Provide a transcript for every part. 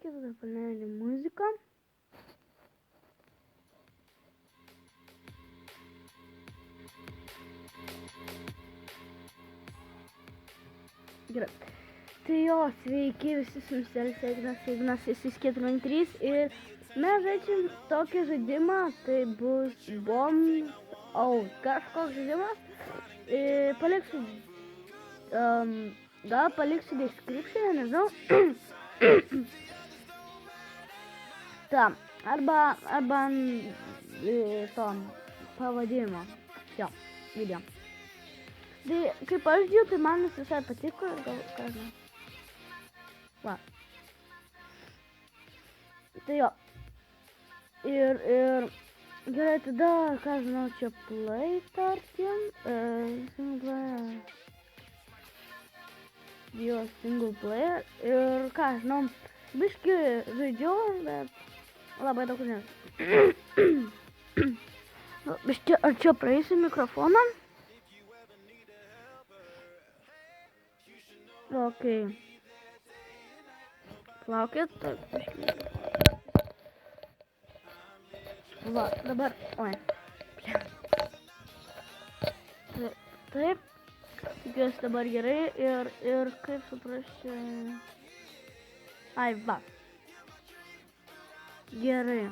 palaukit, tada paleidžiu muziką. Gerai. Tai jo, sveiki visi su jumis Ignas 403 ir mes žaidžiam tokį žaidimą, tai bus Bombs Out, kažkoks žaidimas. Paliksiu, gal paliksiu description, nežinau. Tam, arba tom pavadinimo, jo, video. Tai kaip aš žiūrėjau, tai man jis visai patiko ir gal ką žinau. Va. Tai jo. Ir gerai, tada, ką žinau, čia play tarkim. Single player. Jo, single player. Ir ką žinau, biški žaidžiau, bet labai daug žinau. Biški, ar čia praeisiu mikrofoną? Okei. Laukit. Va, dabar. Oi. Taip. Tikiuosi dabar gerai ir kaip suprasti. Ai, va. Gerai.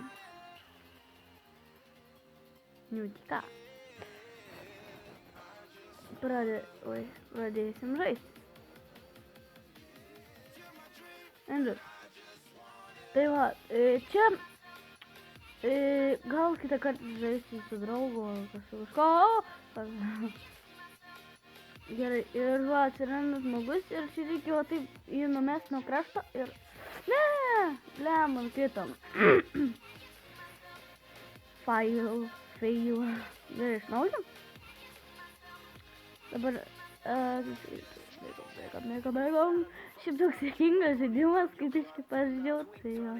Niutika. Pradėsim žaisti. Andrew. Tai va, čia gal kitą kartą žaisti su draugu ar kažko. Gerai, ir va, atsiranda žmogus ir čia reikia taip jį numest nuo krašto ir... Ne, man kitom. Fail. Gerai, iš naujo. Dabar... Bėgam. Šiaip toks juokingas žaidimas, kai biškį pažiūrėjau, tai jo.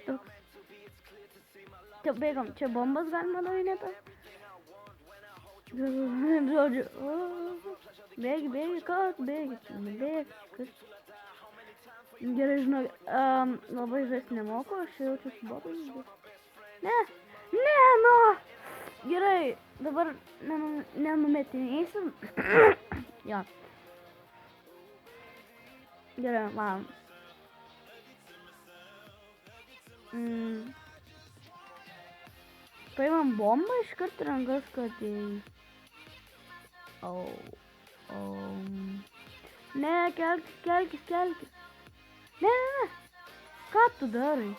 Toks. Čia bėgam, čia bombas galima nuvinėti. Žodžiu. Bėgi, kas bėgi, kas. Gerai, žinau, labai žaisti nemoku, aš jaučiu su botais. Ne, nu. Gerai, dabar nenumetinėsim. Jo. Gerai, man. Paimam bombą iš karto rankas, kad Ne, kelkis. Ne. Ką tu darai?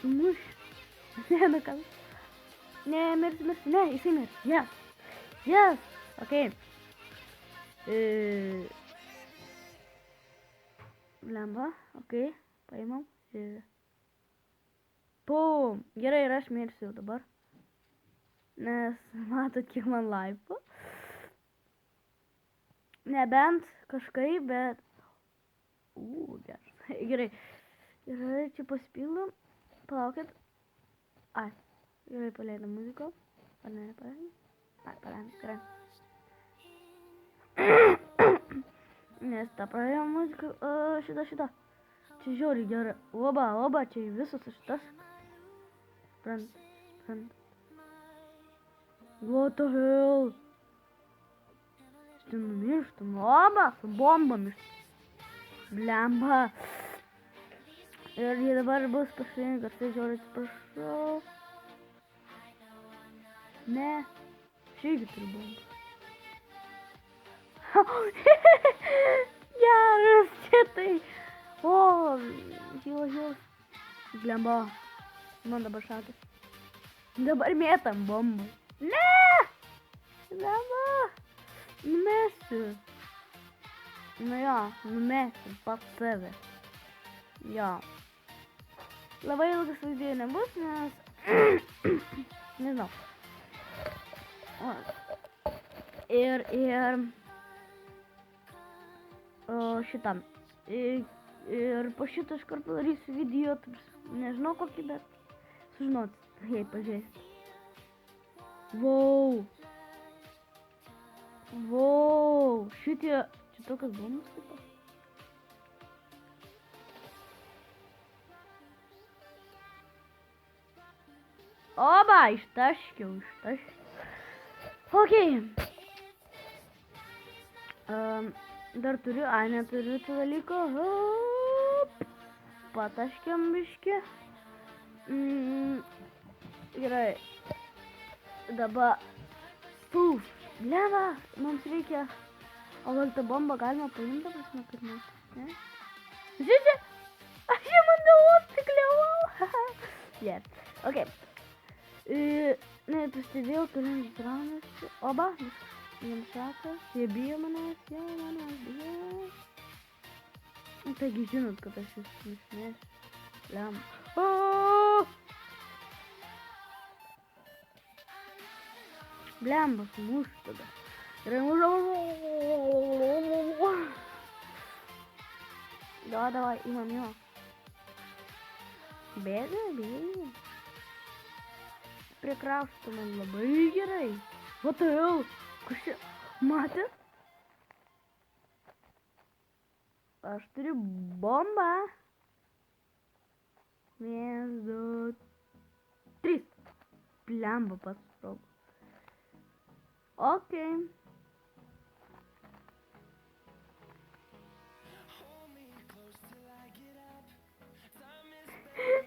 Sumuš. Ne, ką. Ne, mirsi. Ne, jisai mirsi. Yes. Okei. Lemba, okei, paimam ir... Pum! Gerai, ir aš mirsiu dabar. Nes matot, kiek man laipų. Nebent kažkaip, bet... Gerai. Gerai, čia pasipildom. Palaukit. Ai, gerai, paleidom muziką. Paleidom. Gerai. Nes tą pradėjom muziką, šitą. Čia žiauriai gerai. Oba, čia visas šitas. Sprant. What the hell? Čia numirštam. Oba, su bombomis. Blemba. Ir jie dabar bus pasirinkęs, tai žiauriai atsiprašau. Ne. Šiaip turiu bombą. Geras, čia tai. Jos. Blemba. Man dabar šakas. Dabar mėtam bombą. Ne! Blemba. Numesiu. Nu jo, numesiu pats save. Jo. Labai ilgas video nebus, nes... Nežinau. Ir... šitam. Ir po šito iš karto darysiu video, nežinau kokį, bet sužinot, jei pažiūrėsit. Wow, šitie, čia Čia tokios bombos taip pat. Oba, ištaškiau. Okei. Dar turiu, neturiu tų dalykų. Hop. Pataškiam biškį. Gerai. Dabar. Puf. Leva, mums reikia. O gal tą bombą galima paimti, prasme, kad mes. Ne? Žiūrėti. Aš jau mandau apsikliavau. Yeah. Okay. Nepastebėjau, turintis raunas. Oba, jiems sako, jie bijo manęs, bijo. Taigi žinot, kad aš jūs nusimėsiu. Lem. Blemba, sumušiu tada. Davai, imam jo. Bėga. Prikrausto man labai gerai. What the hell? Kas čia? Matėt? Aš turiu bombą. 1, 2, 3. Blemba pats sprogo. Okay.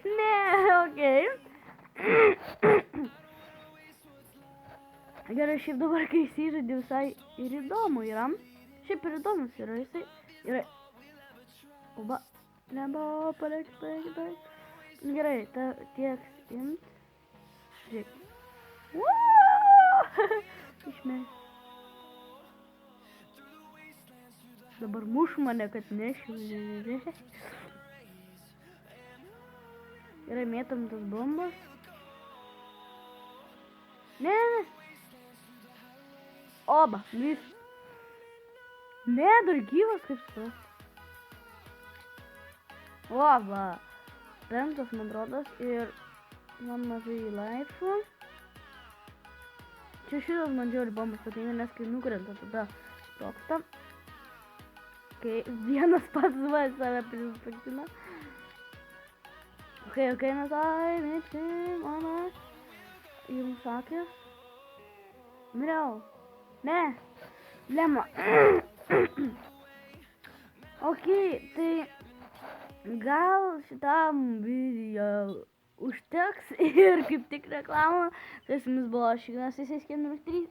Ne, okei. Gerai, šiaip dabar, kai įsižaidė visai ir įdomu yra. Šiaip ir įdomus yra jisai. Gerai. Oba. Leba, palik. Gerai, tiek imt. Žiūrėk. Išmės. Dabar muš mane, kad nešiu. Gerai, mėtam tas bombas. Ne. Oba, vis. Ne, dar gyvas kaip supras. Oba. 5, man rodos, ir man mažai laifų. Čia šitas man žiauri bombas patinka, nes kai nukrenta, tada sprogsta. Kai vienas pats save prispaksina. Okay, metim, ona. Jums sakės. Miriau. Ne. Lema. Okay, tai gal šitam video užteks ir kaip tik reklamą. Tai su jumis buvo Šignas 6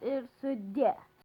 ir su